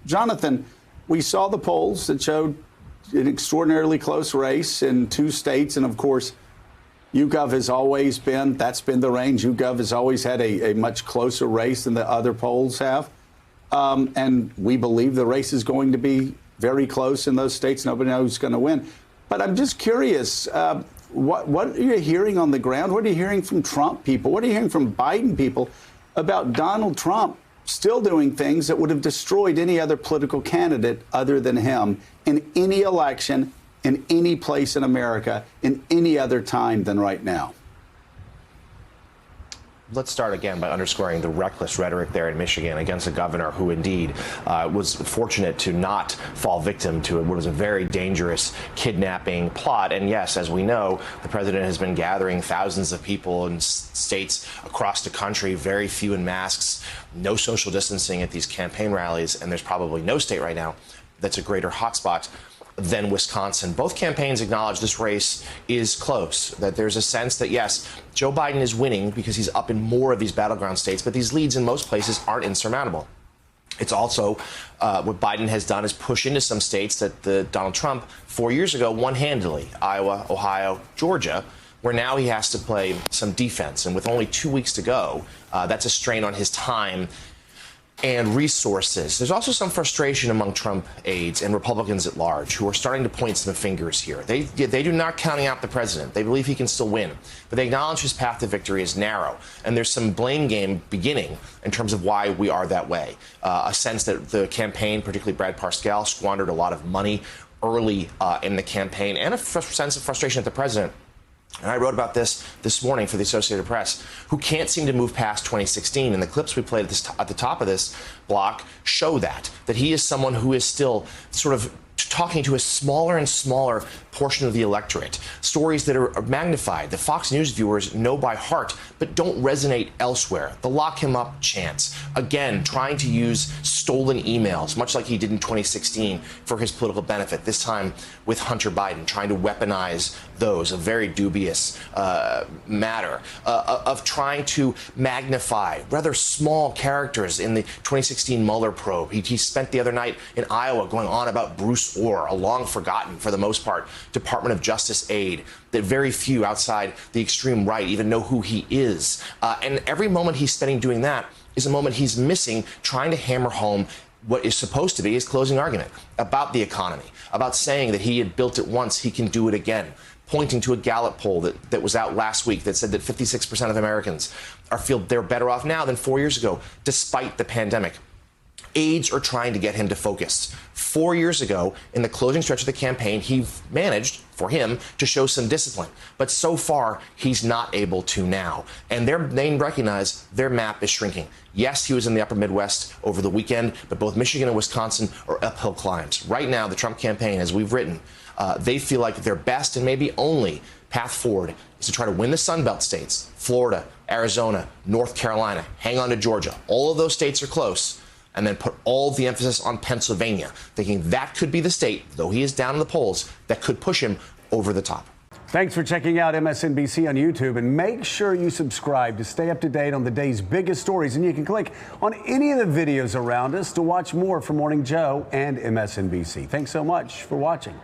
Jonathan, we saw the polls that showed an extraordinarily close race in 2 states. And of course, YouGov has always been, that's been the range. YouGov has always had a much closer race than the other polls have. And we believe the race is going to be very close in those states. Nobody knows who's going to win. But I'm just curious, what are you hearing on the ground? What are you hearing from Trump people? What are you hearing from Biden people about Donald Trump still doing things that would have destroyed any other political candidate other than him in any election, in any place in America, in any other time than right now? Let's start again by underscoring the reckless rhetoric there in Michigan against a governor who indeed was fortunate to not fall victim to what was a very dangerous kidnapping plot. And yes, as we know, the president has been gathering thousands of people in states across the country, very few in masks, no social distancing at these campaign rallies. And there's probably no state right now that's a greater hotspot than Wisconsin. Both campaigns acknowledge this race is close, that there's a sense that, yes, Joe Biden is winning because he's up in more of these battleground states, but these leads in most places aren't insurmountable. It's also what Biden has done is push into some states that Donald Trump 4 years ago won handily, Iowa, Ohio, Georgia, where now he has to play some defense. And with only 2 weeks to go, that's a strain on his time and resources. There's also some frustration among Trump aides and Republicans at large who are starting to point some fingers here. They do not counting out the president. They believe he can still win, but they acknowledge his path to victory is narrow. And there's some blame game beginning in terms of why we are that way. A sense that the campaign, particularly Brad Parscale, squandered a lot of money early in the campaign, and a sense of frustration at the president. And I wrote about this morning for the Associated Press, who can't seem to move past 2016. And the clips we played at the top of this block show that he is someone who is still sort of talking to a smaller and smaller portion of the electorate. Stories that are magnified, that Fox News viewers know by heart, but don't resonate elsewhere. The lock him up chants. Again, trying to use stolen emails, much like he did in 2016, for his political benefit, this time with Hunter Biden, trying to weaponize those, a very dubious matter, of trying to magnify rather small characters in the 2016 Mueller probe. He spent the other night in Iowa going on about Bruce Orr, a long forgotten, for the most part, Department of Justice aide that very few outside the extreme right even know who he is. And every moment he's spending doing that is a moment he's missing trying to hammer home what is supposed to be his closing argument about the economy, about saying that he had built it once, he can do it again, pointing to a Gallup poll that was out last week that said that 56% of Americans feel they're better off now than 4 years ago, despite the pandemic. Aides are trying to get him to focus. 4 years ago, in the closing stretch of the campaign, he managed, for him, to show some discipline. But so far, he's not able to now. And they recognize their map is shrinking. Yes, he was in the upper Midwest over the weekend, but both Michigan and Wisconsin are uphill climbs. Right now, the Trump campaign, as we've written, they feel like their best and maybe only path forward is to try to win the Sun Belt states, Florida, Arizona, North Carolina, hang on to Georgia. All of those states are close. And then put all the emphasis on Pennsylvania, thinking that could be the state, though he is down in the polls, that could push him over the top. Thanks for checking out MSNBC on YouTube, and make sure you subscribe to stay up to date on the day's biggest stories. And you can click on any of the videos around us to watch more from Morning Joe and MSNBC. Thanks so much for watching.